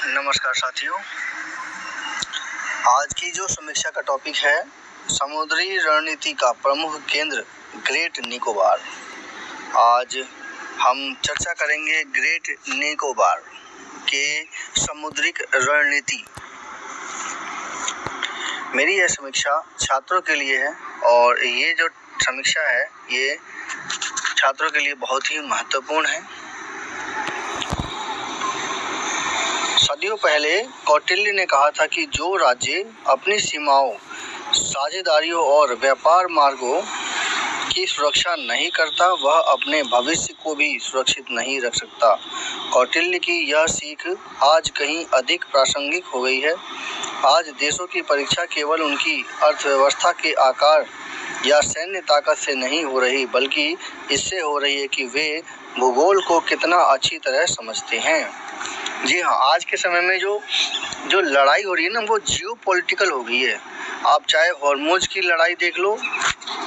नमस्कार साथियों, आज की जो समीक्षा का टॉपिक है समुद्री रणनीति का प्रमुख केंद्र ग्रेट निकोबार। आज हम चर्चा करेंगे ग्रेट निकोबार के समुद्रिक रणनीति। मेरी यह समीक्षा छात्रों के लिए है और ये जो समीक्षा है ये छात्रों के लिए बहुत ही महत्वपूर्ण है। सदियों पहले कौटिल्य ने कहा था कि जो राज्य अपनी सीमाओं, साझेदारियों और व्यापार मार्गों की सुरक्षा नहीं करता वह अपने भविष्य को भी सुरक्षित नहीं रख सकता। कौटिल्य की यह सीख आज कहीं अधिक प्रासंगिक हो गई है। आज देशों की परीक्षा केवल उनकी अर्थव्यवस्था के आकार या सैन्य ताकत से नहीं हो रही, बल्कि इससे हो रही है कि वे भूगोल को कितना अच्छी तरह समझते हैं। जी हाँ, आज के समय में जो लड़ाई हो रही है ना, वो जियो पॉलिटिकल हो गई है। आप चाहे हॉर्मुज़ की लड़ाई देख लो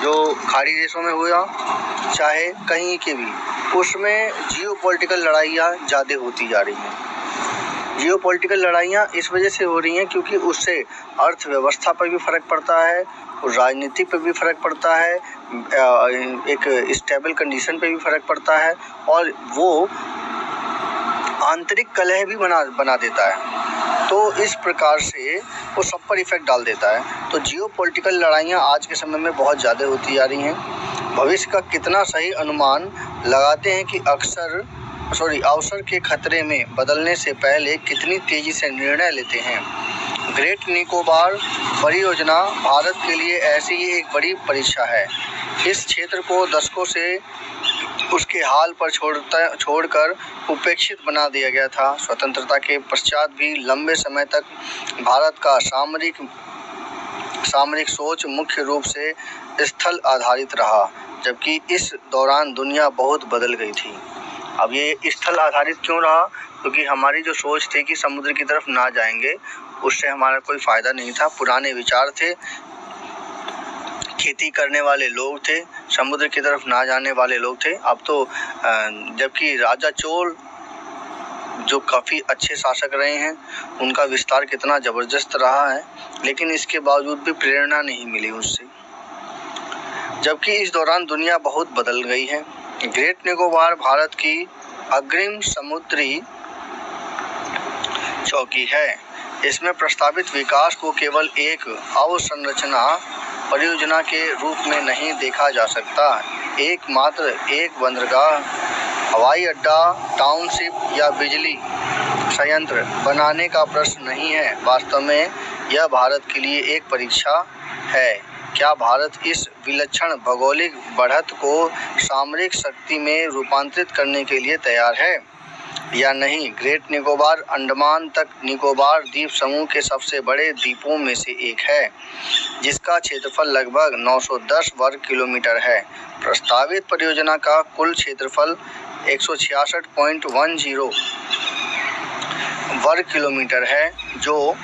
जो खाड़ी देशों में हुआ, चाहे कहीं के भी, उसमें जियो पॉलिटिकल लड़ाइयाँ ज़्यादा होती जा रही हैं। जियो पॉलिटिकल लड़ाइयाँ इस वजह से हो रही हैं क्योंकि उससे अर्थव्यवस्था पर भी फ़र्क पड़ता है, राजनीति पर भी फ़र्क पड़ता है, एक स्टेबल कंडीशन पर भी फ़र्क पड़ता है और वो आंतरिक कलह भी बना देता है। तो इस प्रकार से वो सब पर इफेक्ट डाल देता है। तो जियो पॉलिटिकल लड़ाइयाँ आज के समय में बहुत ज़्यादा होती जा रही हैं। भविष्य का कितना सही अनुमान लगाते हैं कि अवसर के खतरे में बदलने से पहले कितनी तेज़ी से निर्णय लेते हैं। ग्रेट निकोबार परियोजना भारत के लिए ऐसी ही एक बड़ी परीक्षा है। इस क्षेत्र को दशकों से उसके हाल पर छोड़कर उपेक्षित बना दिया गया था। स्वतंत्रता के पश्चात भी लंबे समय तक भारत का सामरिक सोच मुख्य रूप से स्थल आधारित रहा, जबकि इस दौरान दुनिया बहुत बदल गई थी। अब ये स्थल आधारित क्यों रहा? क्योंकि हमारी जो सोच थी कि समुद्र की तरफ ना जाएंगे, उससे हमारा कोई फ़ायदा नहीं था। पुराने विचार थे, खेती करने वाले लोग थे, समुद्र की तरफ ना जाने वाले लोग थे। अब तो जबकि राजा चोल जो काफ़ी अच्छे शासक रहे हैं, उनका विस्तार कितना ज़बरदस्त रहा है, लेकिन इसके बावजूद भी प्रेरणा नहीं मिली उससे, जबकि इस दौरान दुनिया बहुत बदल गई है। ग्रेट निकोबार भारत की अग्रिम समुद्री चौकी है। इसमें प्रस्तावित विकास को केवल एक अवसंरचना परियोजना के रूप में नहीं देखा जा सकता। एकमात्र एक बंदरगाह, हवाई अड्डा, टाउनशिप या बिजली संयंत्र बनाने का प्रश्न नहीं है। वास्तव में यह भारत के लिए एक परीक्षा है। क्या भारत इस विलक्षण भौगोलिक बढ़त को सामरिक शक्ति में रूपांतरित करने के लिए तैयार है या नहीं? ग्रेट निकोबार अंडमान तक निकोबार द्वीप समूह के सबसे बड़े द्वीपों में से एक है, जिसका क्षेत्रफल लगभग 910 वर्ग किलोमीटर है। प्रस्तावित परियोजना का कुल क्षेत्रफल 166.10 वर्ग किलोमीटर है, जो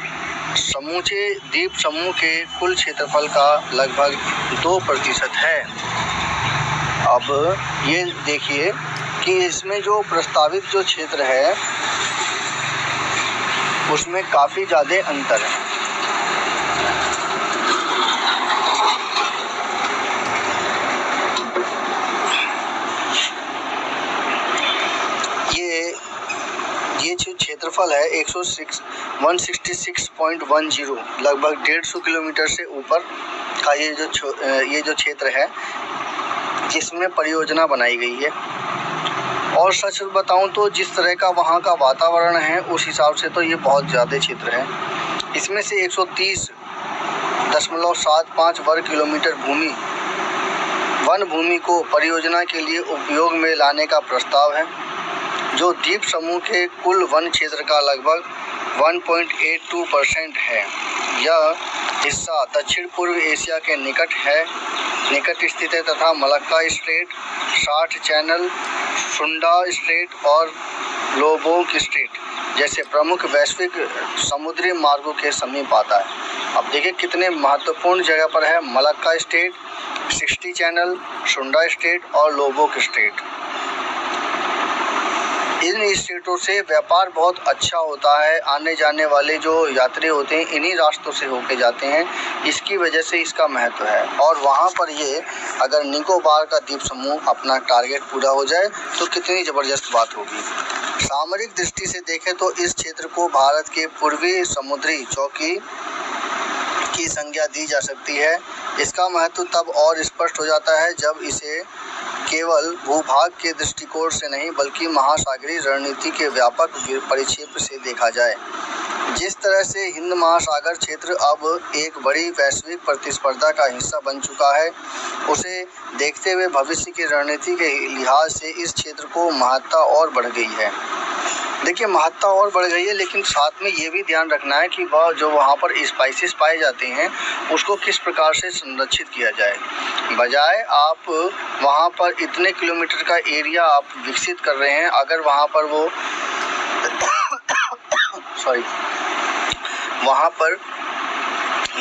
समूचे द्वीप समूह के कुल क्षेत्रफल का लगभग 2% है। अब ये देखिए कि इसमें जो प्रस्तावित जो क्षेत्र है उसमें काफ़ी ज़्यादा अंतर है। ये जो क्षेत्रफल है 166.10 लगभग 150 किलोमीटर से ऊपर का ये जो क्षेत्र है जिसमें परियोजना बनाई गई है। और सच बताऊं तो जिस तरह का वहाँ का वातावरण है उस हिसाब से तो ये बहुत ज़्यादा क्षेत्र है। इसमें से 130.75 वर्ग किलोमीटर वन भूमि को परियोजना के लिए उपयोग में लाने का प्रस्ताव है, जो द्वीप समूह के कुल वन क्षेत्र का लगभग 1.82% है। यह हिस्सा दक्षिण पूर्व एशिया के निकट स्थित है तथा मलक्का स्ट्रेट, 60 चैनल, सुंडा स्ट्रेट और लोबोक स्ट्रेट जैसे प्रमुख वैश्विक समुद्री मार्गों के समीप आता है। अब देखिए कितने महत्वपूर्ण जगह पर है मलक्का स्ट्रेट, 60 चैनल, सुंडा स्ट्रेट और लोबोक स्ट्रेट। इन स्टेटों से व्यापार बहुत अच्छा होता है। आने जाने वाले जो यात्री होते हैं इन्हीं रास्तों से होके जाते हैं, इसकी वजह से इसका महत्व है। और वहाँ पर ये अगर निकोबार का द्वीप समूह अपना टारगेट पूरा हो जाए तो कितनी ज़बरदस्त बात होगी। सामरिक दृष्टि से देखें तो इस क्षेत्र को भारत के पूर्वी समुद्री चौकी की संज्ञा दी जा सकती है। इसका महत्व तब और स्पष्ट हो जाता है जब इसे केवल भूभाग के दृष्टिकोण से नहीं बल्कि महासागरीय रणनीति के व्यापक परिप्रेक्ष्य से देखा जाए। जिस तरह से हिंद महासागर क्षेत्र अब एक बड़ी वैश्विक प्रतिस्पर्धा का हिस्सा बन चुका है, उसे देखते हुए भविष्य की रणनीति के लिहाज से इस क्षेत्र को महत्ता और बढ़ गई है। देखिए, महत्ता और बढ़ गई है, लेकिन साथ में ये भी ध्यान रखना है कि वह जो वहाँ पर स्पाइसेस पाए जाते हैं उसको किस प्रकार से संरक्षित किया जाए। बजाय आप वहाँ पर इतने किलोमीटर का एरिया आप विकसित कर रहे हैं, अगर वहाँ पर वो वहाँ पर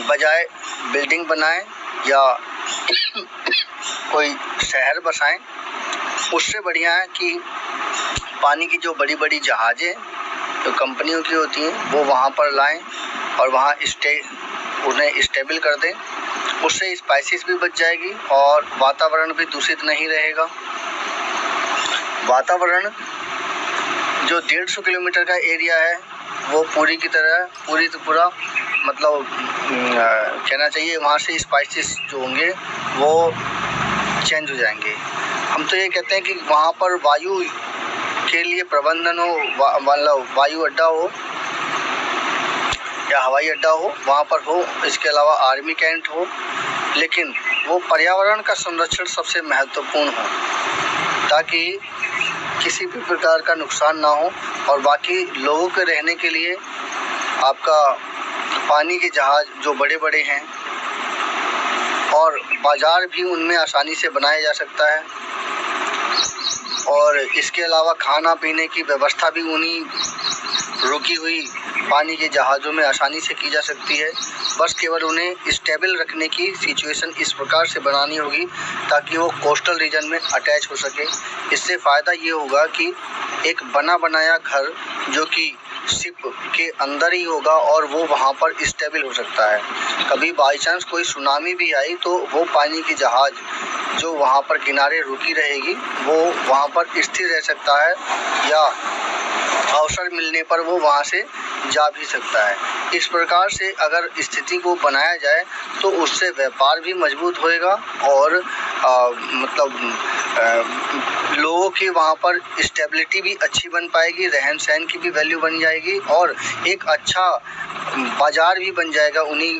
बजाय बिल्डिंग बनाएं या कोई शहर बसाएं, उससे बढ़िया है कि पानी की जो बड़ी बड़ी जहाज़ें जो कंपनियों की होती हैं वो वहाँ पर लाएं और वहाँ उन्हें स्टेबल कर दें। उससे स्पाइसेस भी बच जाएगी और वातावरण भी दूषित नहीं रहेगा। वातावरण जो 150 किलोमीटर का एरिया है वो पूरा मतलब कहना चाहिए वहाँ से स्पाइसेस जो होंगे वो चेंज हो जाएंगे। हम तो ये कहते हैं कि वहाँ पर वायु के लिए प्रबंधन हो, मतलब वायु अड्डा हो या हवाई अड्डा हो, वहाँ पर हो। इसके अलावा आर्मी कैंट हो, लेकिन वो पर्यावरण का संरक्षण सबसे महत्वपूर्ण हो ताकि किसी भी प्रकार का नुकसान ना हो और बाकी लोगों के रहने के लिए आपका पानी के जहाज़ जो बड़े बड़े हैं और बाज़ार भी उनमें आसानी से बनाया जा सकता है। और इसके अलावा खाना पीने की व्यवस्था भी उन्हीं रुकी हुई पानी के जहाज़ों में आसानी से की जा सकती है। बस केवल उन्हें स्टेबल रखने की सिचुएशन इस प्रकार से बनानी होगी ताकि वो कोस्टल रीजन में अटैच हो सके। इससे फ़ायदा ये होगा कि एक बना बनाया घर जो कि शिप के अंदर ही होगा और वो वहाँ पर स्टेबल हो सकता है। कभी बाई चांस कोई सुनामी भी आई तो वो पानी की जहाज़ जो वहाँ पर किनारे रुकी रहेगी वो वहाँ पर स्थिर रह सकता है या अवसर मिलने पर वो वहाँ से जा भी सकता है। इस प्रकार से अगर स्थिति को बनाया जाए तो उससे व्यापार भी मजबूत होएगा और लोगों की वहाँ पर स्टेबिलिटी भी अच्छी बन पाएगी, रहन सहन की भी वैल्यू बन जाएगी और एक अच्छा बाज़ार भी बन जाएगा उन्हीं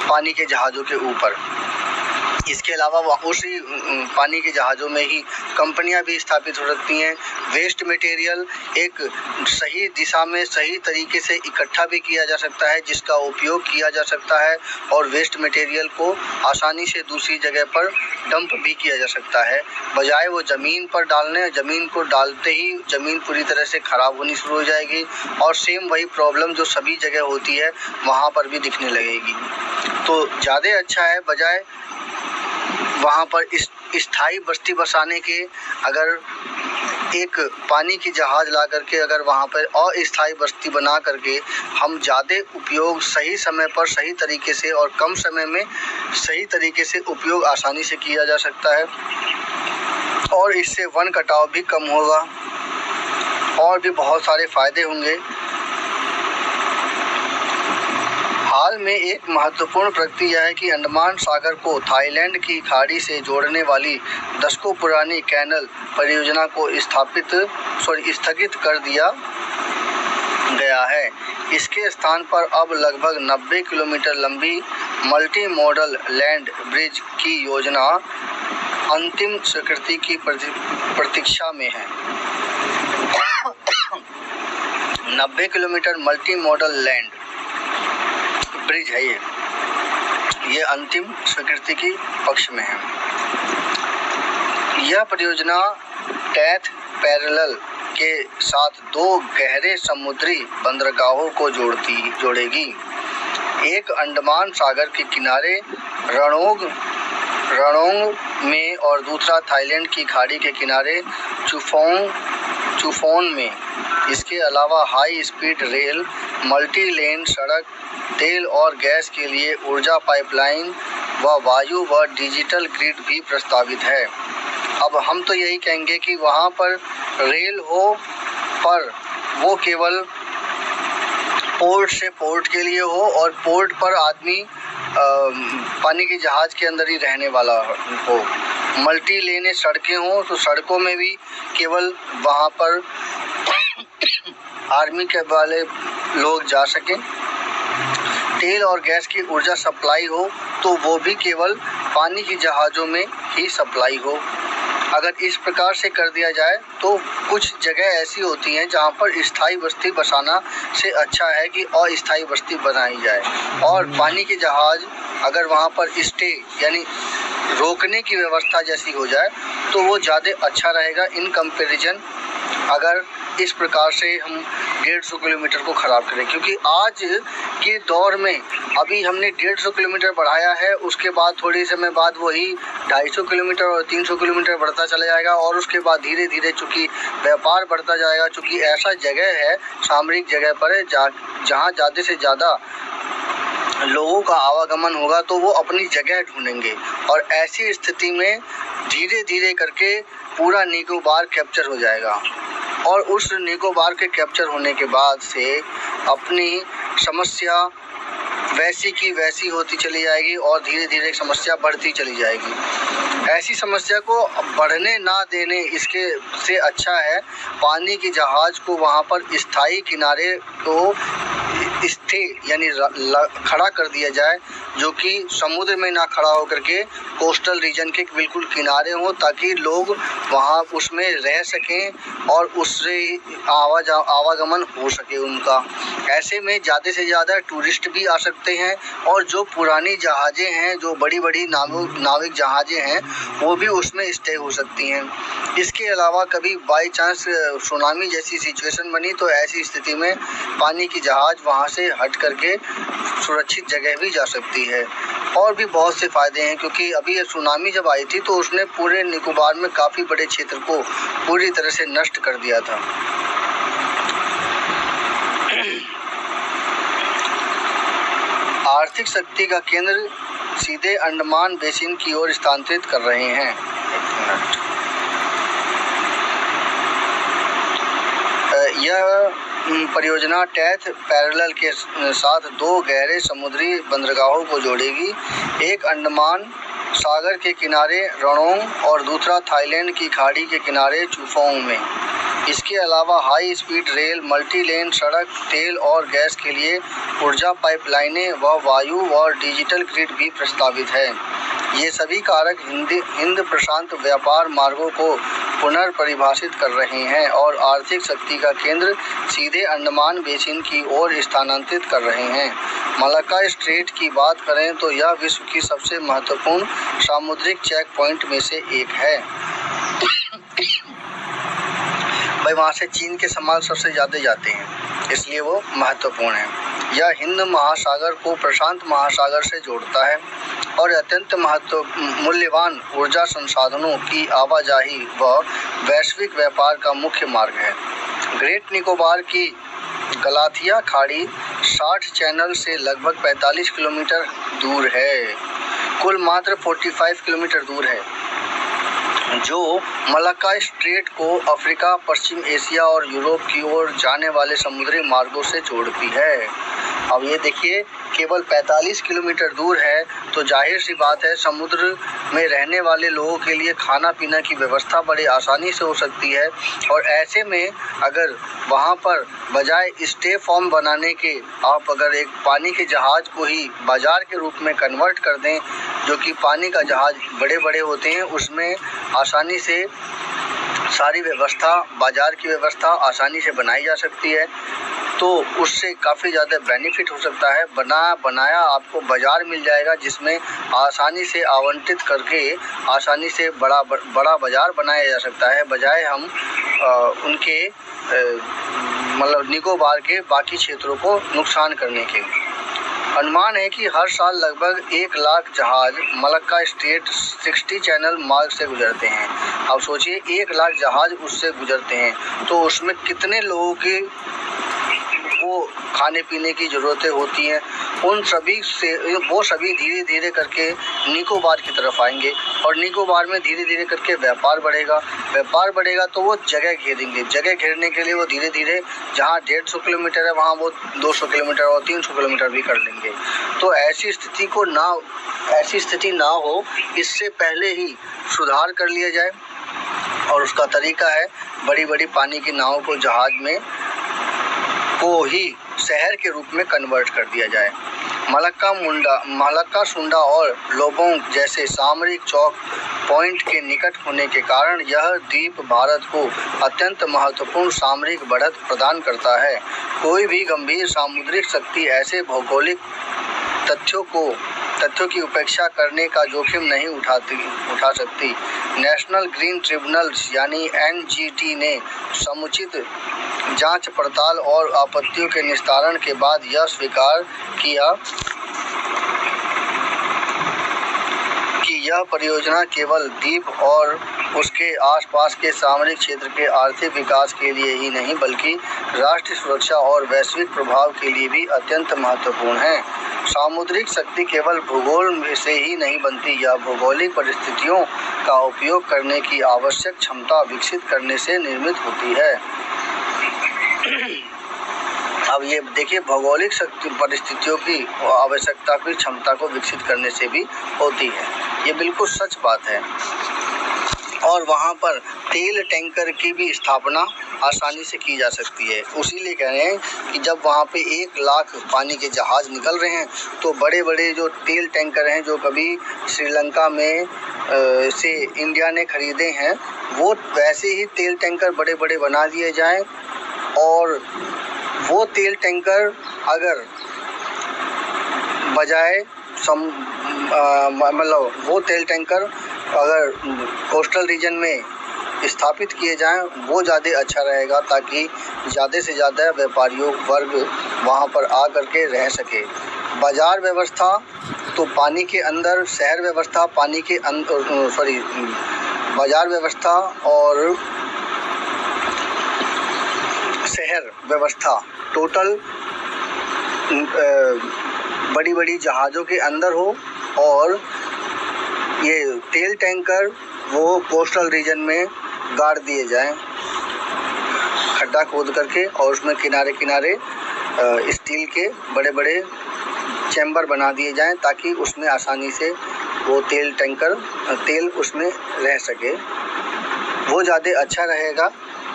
पानी के जहाज़ों के ऊपर। इसके अलावा उसी पानी के जहाज़ों में ही कंपनियां भी स्थापित हो सकती हैं। वेस्ट मटेरियल एक सही दिशा में सही तरीके से इकट्ठा भी किया जा सकता है जिसका उपयोग किया जा सकता है और वेस्ट मटेरियल को आसानी से दूसरी जगह पर डंप भी किया जा सकता है। बजाय वो ज़मीन पर डालने, ज़मीन को डालते ही ज़मीन पूरी तरह से ख़राब होनी शुरू हो जाएगी और सेम वही प्रॉब्लम जो सभी जगह होती है वहाँ पर भी दिखने लगेगी। तो ज़्यादा अच्छा है बजाय वहाँ पर स्थायी बस्ती बसाने के अगर एक पानी की जहाज़ ला करके अगर वहाँ पर अस्थायी बस्ती बना करके हम ज़्यादा उपयोग सही समय पर सही तरीके से और कम समय में सही तरीके से उपयोग आसानी से किया जा सकता है और इससे वन कटाव भी कम होगा और भी बहुत सारे फ़ायदे होंगे। हाल में एक महत्वपूर्ण प्रगति यह है कि अंडमान सागर को थाईलैंड की खाड़ी से जोड़ने वाली दशकों पुरानी कैनल परियोजना को स्थगित कर दिया गया है। इसके स्थान पर अब लगभग 90 किलोमीटर लंबी मल्टी मॉडल लैंड ब्रिज की योजना अंतिम स्वीकृति की प्रतीक्षा में है। 90 kilometre multi modal land bridge है ये अंतिम स्वीकृति की पक्ष में है। यह परियोजना टैथ पैरेलल के साथ दो गहरे समुद्री बंदरगाहों को जोड़ेगी। एक अंडमान सागर के किनारे रणोंग में और दूसरा थाईलैंड की खाड़ी के किनारे चुफोंग चूफोन में। इसके अलावा high speed rail, multi lane सड़क, तेल और गैस के लिए ऊर्जा पाइपलाइन व वायु व डिजिटल ग्रिड भी प्रस्तावित है। अब हम तो यही कहेंगे कि वहाँ पर रेल हो, पर वो केवल पोर्ट से पोर्ट के लिए हो और पोर्ट पर आदमी पानी के जहाज़ के अंदर ही रहने वाला हो। मल्टी लेने सड़कें हों तो सड़कों में भी केवल वहाँ पर आर्मी के वाले लोग जा सकें। तेल और गैस की ऊर्जा सप्लाई हो तो वो भी केवल पानी की जहाज़ों में ही सप्लाई हो। अगर इस प्रकार से कर दिया जाए तो कुछ जगह ऐसी होती हैं जहाँ पर स्थायी बस्ती बसाना से अच्छा है कि अस्थायी बस्ती बनाई जाए, और पानी के जहाज़ अगर वहाँ पर स्टे यानी रोकने की व्यवस्था जैसी हो जाए तो वो ज़्यादा अच्छा रहेगा इन कंपैरिजन अगर इस प्रकार से हम 150 किलोमीटर को ख़राब करें। क्योंकि आज के दौर में अभी हमने 150 किलोमीटर बढ़ाया है, उसके बाद थोड़ी समय बाद वही 250 किलोमीटर और 300 किलोमीटर बढ़ता चला जाएगा, और उसके बाद धीरे धीरे चूँकि व्यापार बढ़ता जाएगा, चूँकि ऐसा जगह है सामरिक जगह पर है जहाँ ज़्यादा से ज़्यादा लोगों का आवागमन होगा तो वो अपनी जगह ढूंढेंगे, और ऐसी स्थिति में धीरे धीरे करके पूरा निकोबार कैप्चर हो जाएगा, और उस निकोबार के कैप्चर होने के बाद से अपनी समस्या वैसी की वैसी होती चली जाएगी और धीरे धीरे समस्या बढ़ती चली जाएगी। ऐसी समस्या को बढ़ने ना देने इसके से अच्छा है पानी के जहाज़ को वहाँ पर स्थायी किनारे को स्थे यानी खड़ा कर दिया जाए, जो कि समुद्र में ना खड़ा होकर के कोस्टल रीजन के बिल्कुल किनारे हों, ताकि लोग वहाँ उसमें रह सकें और उससे आवागमन हो सके उनका। ऐसे में ज़्यादा से ज़्यादा टूरिस्ट भी आ सकते हैं, और जो पुरानी जहाज़ें हैं, जो बड़ी बड़ी नाविक जहाज़ें हैं, वो भी उसमें स्टे हो सकती हैं। इसके अलावा कभी बाई चांस सुनामी जैसी सिचुएशन बनी तो ऐसी स्थिति में पानी की जहाज़ वहाँ से हट करके सुरक्षित जगह भी जा सकती है। और भी बहुत से फ़ायदे हैं, क्योंकि अभी ये सुनामी जब आई थी तो उसने पूरे निकोबार में काफ़ी बड़े क्षेत्र को पूरी तरह से नष्ट कर दिया था। आर्थिक शक्ति का केंद्र सीधे अंडमान बेसिन की ओर स्थानांतरित कर रहे हैं। यह परियोजना टेथ पैरेलल के साथ 2 गहरे समुद्री बंदरगाहों को जोड़ेगी, एक अंडमान सागर के किनारे रनोंग और दूसरा थाईलैंड की खाड़ी के किनारे चूफोंग में। इसके अलावा high speed rail, multi lane सड़क, तेल और गैस के लिए ऊर्जा पाइपलाइनें व वायु और डिजिटल ग्रिड भी प्रस्तावित है। ये सभी कारक हिंद प्रशांत व्यापार मार्गों को पुनर्परिभाषित कर रहे हैं और आर्थिक शक्ति का केंद्र सीधे अंडमान बेसिन की ओर स्थानांतरित कर रहे हैं। मलाक्का स्ट्रेट की बात करें तो यह विश्व की सबसे महत्वपूर्ण सामुद्रिक चेक पॉइंट में से एक है। भाई वहाँ से चीन के सामान सबसे ज़्यादा जाते हैं, इसलिए वो महत्वपूर्ण है। यह हिंद महासागर को प्रशांत महासागर से जोड़ता है और अत्यंत मूल्यवान ऊर्जा संसाधनों की आवाजाही व वैश्विक व्यापार का मुख्य मार्ग है। ग्रेट निकोबार की गलाथिया खाड़ी 60 चैनल से लगभग 45 किलोमीटर दूर है, कुल मात्र 45 किलोमीटर दूर है, जो मलाक्का स्ट्रेट को अफ्रीका, पश्चिम एशिया और यूरोप की ओर जाने वाले समुद्री मार्गों से जोड़ती है। अब ये देखिए केवल 45 किलोमीटर दूर है, तो जाहिर सी बात है समुद्र में रहने वाले लोगों के लिए खाना पीना की व्यवस्था बड़ी आसानी से हो सकती है। और ऐसे में अगर वहाँ पर बजाय स्टे फॉर्म बनाने के आप अगर एक पानी के जहाज़ को ही बाज़ार के रूप में कन्वर्ट कर दें, जो कि पानी का जहाज़ बड़े बड़े होते हैं, उसमें आसानी से सारी व्यवस्था, बाज़ार की व्यवस्था आसानी से बनाई जा सकती है, तो उससे काफ़ी ज़्यादा बेनिफिट हो सकता है। बनाया आपको बाज़ार मिल जाएगा, जिसमें आसानी से आवंटित करके आसानी से बड़ा बाज़ार बनाया जा सकता है, बजाय हम उनके मतलब निकोबार के बाकी क्षेत्रों को नुकसान करने के। अनुमान है कि हर साल लगभग 1 लाख जहाज मलक्का स्ट्रेट 60 चैनल मार्ग से गुजरते हैं। अब सोचिए 1 लाख जहाज उससे गुजरते हैं तो उसमें कितने लोगों की वो खाने पीने की ज़रूरतें होती हैं। उन सभी से वो सभी धीरे धीरे करके निकोबार की तरफ आएंगे और निकोबार में धीरे धीरे करके व्यापार बढ़ेगा तो वो जगह घेरेंगे। जगह घेरने के लिए वो धीरे धीरे जहाँ 150 किलोमीटर है वहाँ वो 200 किलोमीटर और 300 किलोमीटर भी कर लेंगे। तो ऐसी स्थिति ना हो, इससे पहले ही सुधार कर लिया जाए और उसका तरीका है बड़ी बड़ी पानी की नावों को जहाज में को ही शहर के रूप में कन्वर्ट कर दिया जाए। मलक्का सुंडा और लोबोंग जैसे सामरिक चौक पॉइंट के निकट होने के कारण यह द्वीप भारत को अत्यंत महत्वपूर्ण सामरिक बढ़त प्रदान करता है। कोई भी गंभीर सामुद्रिक शक्ति ऐसे भौगोलिक तथ्यों की उपेक्षा करने का जोखिम नहीं उठा सकती। नेशनल ग्रीन ट्रिब्यूनल यानी NGT ने समुचित जांच पड़ताल और आपत्तियों के निस्तारण के बाद यह स्वीकार किया कि यह परियोजना केवल द्वीप और उसके आसपास के सामरिक क्षेत्र के आर्थिक विकास के लिए ही नहीं बल्कि राष्ट्रीय सुरक्षा और वैश्विक प्रभाव के लिए भी अत्यंत महत्वपूर्ण है। सामुद्रिक शक्ति केवल भूगोल से ही नहीं बनती, यह भौगोलिक परिस्थितियों का उपयोग करने की आवश्यक क्षमता विकसित करने से निर्मित होती है। अब ये देखिए भौगोलिक परिस्थितियों की आवश्यकता की क्षमता को विकसित करने से भी होती है, ये बिल्कुल सच बात है। और वहाँ पर तेल टैंकर की भी स्थापना आसानी से की जा सकती है। उसीलिए कह रहे हैं कि जब वहाँ पे 1 लाख पानी के जहाज़ निकल रहे हैं तो बड़े बड़े जो तेल टैंकर हैं जो कभी श्रीलंका में से इंडिया ने खरीदे हैं वो वैसे ही तेल टैंकर बड़े बड़े बना दिए जाएं और वो तेल टैंकर अगर बजाय मतलब वो तेल टैंकर अगर कोस्टल रीजन में स्थापित किए जाएं वो ज़्यादा अच्छा रहेगा ताकि ज़्यादा से ज़्यादा व्यापारियों वर्ग वहाँ पर आ करके रह सके। बाज़ार व्यवस्था तो पानी के अंदर, शहर व्यवस्था पानी के अंदर बाज़ार व्यवस्था और शहर व्यवस्था टोटल बड़ी बड़ी जहाज़ों के अंदर हो और ये तेल टैंकर वो कोस्टल रीजन में गाड़ दिए जाएं खड्डा खोद करके और उसमें किनारे किनारे स्टील के बड़े बड़े चैम्बर बना दिए जाएं ताकि उसमें आसानी से वो तेल उसमें रह सके। वो ज़्यादा अच्छा रहेगा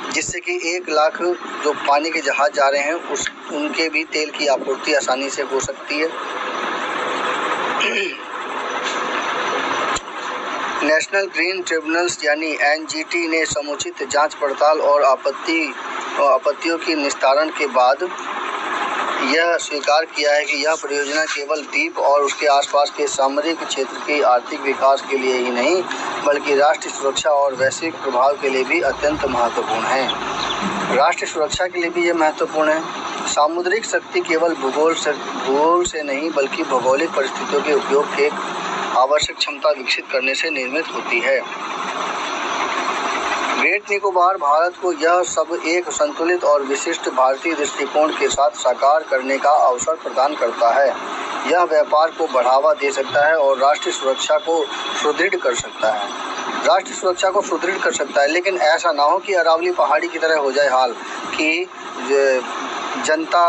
जिससे कि 1 लाख जो पानी के जहाज़ जा रहे हैं उनके भी तेल की आपूर्ति आसानी से हो सकती है। नेशनल ग्रीन ट्रिब्यूनल्स यानी NGT ने समुचित जांच पड़ताल और आपत्तियों की निस्तारण के बाद यह स्वीकार किया है कि यह परियोजना केवल द्वीप और उसके आसपास के सामरिक क्षेत्र के आर्थिक विकास के लिए ही नहीं बल्कि राष्ट्रीय सुरक्षा और वैश्विक प्रभाव के लिए भी अत्यंत महत्वपूर्ण है। राष्ट्रीय सुरक्षा के लिए भी यह महत्वपूर्ण है। सामुद्रिक शक्ति केवल भूगोल से नहीं बल्कि भौगोलिक परिस्थितियों के उपयोग के आवश्यक क्षमता विकसित करने से निर्मित होती है। ग्रेट निकोबार भारत को यह सब एक संतुलित और विशिष्ट भारतीय दृष्टिकोण के साथ साकार करने का अवसर प्रदान करता है। यह व्यापार को बढ़ावा दे सकता है और राष्ट्रीय सुरक्षा को सुदृढ़ कर सकता है। लेकिन ऐसा ना हो कि अरावली पहाड़ी की तरह हो जाए हाल कि जनता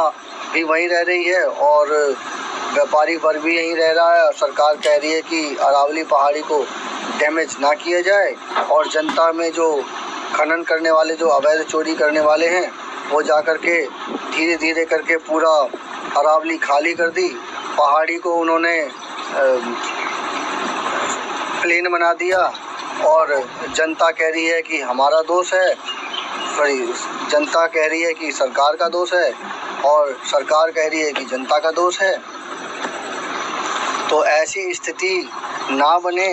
भी वहीं रह रही है और व्यापारी वर्ग भी यहीं रह रहा है और सरकार कह रही है कि अरावली पहाड़ी को डैमेज ना किया जाए और जनता में जो खनन करने वाले जो अवैध चोरी करने वाले हैं वो जा कर के धीरे धीरे करके पूरा अरावली खाली कर दी। पहाड़ी को उन्होंने प्लेन बना दिया और जनता कह रही है कि हमारा दोष है, जनता कह रही है कि सरकार का दोष है और सरकार कह रही है कि जनता का दोष है। तो ऐसी स्थिति ना बने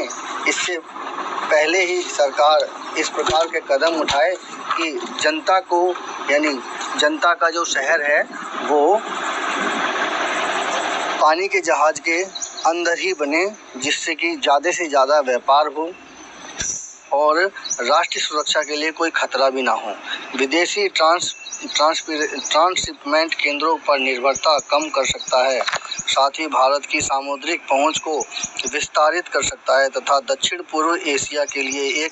इससे पहले ही सरकार इस प्रकार के कदम उठाए कि जनता को यानी जनता का जो शहर है वो पानी के जहाज के अंदर ही बने, जिससे कि ज़्यादा से ज़्यादा व्यापार हो और राष्ट्रीय सुरक्षा के लिए कोई खतरा भी ना हो। विदेशी ट्रांसशिपमेंट केंद्रों पर निर्भरता कम कर सकता है, साथ ही भारत की सामुद्रिक पहुंच को विस्तारित कर सकता है तथा दक्षिण पूर्व एशिया के लिए एक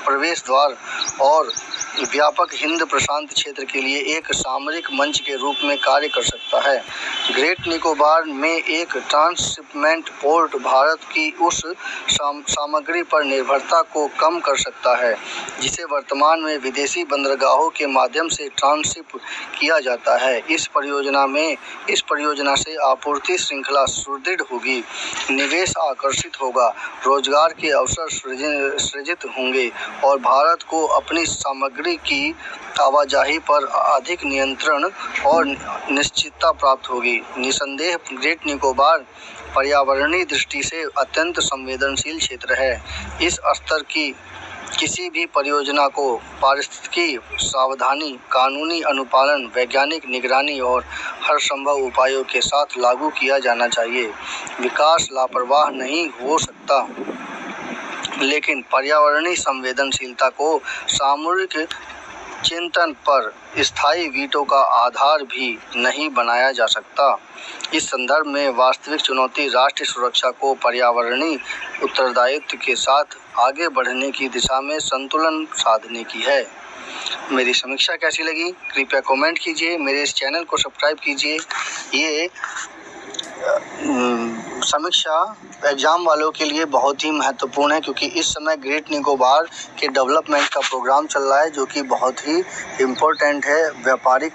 प्रवेश द्वार और व्यापक हिंद प्रशांत क्षेत्र के लिए एक सामरिक मंच के रूप में कार्य कर सकता है। ग्रेट निकोबार में एक ट्रांसशिपमेंट पोर्ट भारत की उस सामग्री पर निर्भरता को कम कर सकता है जिसे वर्तमान में विदेशी बंदरगाहों के माध्यम से ट्रांसशिप किया जाता है। इस परियोजना से आपूर्ति श्रृंखला सुदृढ़ होगी, निवेश आकर्षित होगा, रोजगार के अवसर सृजित होंगे और भारत को अपनी सामग्री की आवाजाही पर अधिक नियंत्रण और निश्चितता प्राप्त होगी। निसंदेह ग्रेट निकोबार पर्यावरणीय दृष्टि से अत्यंत संवेदनशील क्षेत्र है। इस स्तर की किसी भी परियोजना को पारिस्थितिकी सावधानी, कानूनी अनुपालन, वैज्ञानिक निगरानी और हर संभव उपायों के साथ लागू किया जाना चाहिए। विकास लापरवाह नहीं हो सकता, लेकिन पर्यावरणीय संवेदनशीलता को सामूहिक चिंतन पर स्थायी वीटो का आधार भी नहीं बनाया जा सकता। इस संदर्भ में वास्तविक चुनौती राष्ट्रीय सुरक्षा को पर्यावरणीय उत्तरदायित्व के साथ आगे बढ़ने की दिशा में संतुलन साधने की है। मेरी समीक्षा कैसी लगी कृपया कमेंट कीजिए, मेरे इस चैनल को सब्सक्राइब कीजिए। ये समीक्षा एग्ज़ाम वालों के लिए बहुत ही महत्वपूर्ण है, क्योंकि इस समय ग्रेट निकोबार के डेवलपमेंट का प्रोग्राम चल रहा है, जो कि बहुत ही इम्पोर्टेंट है व्यापारिक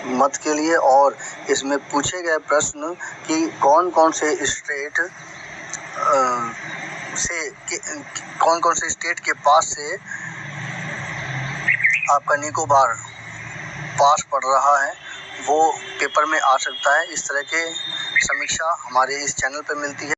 मत के लिए। और इसमें पूछे गए प्रश्न कि कौन कौन से स्टेट के पास से आपका निकोबार पास पड़ रहा है, वो पेपर में आ सकता है। इस तरह के समीक्षा हमारे इस चैनल पर मिलती है।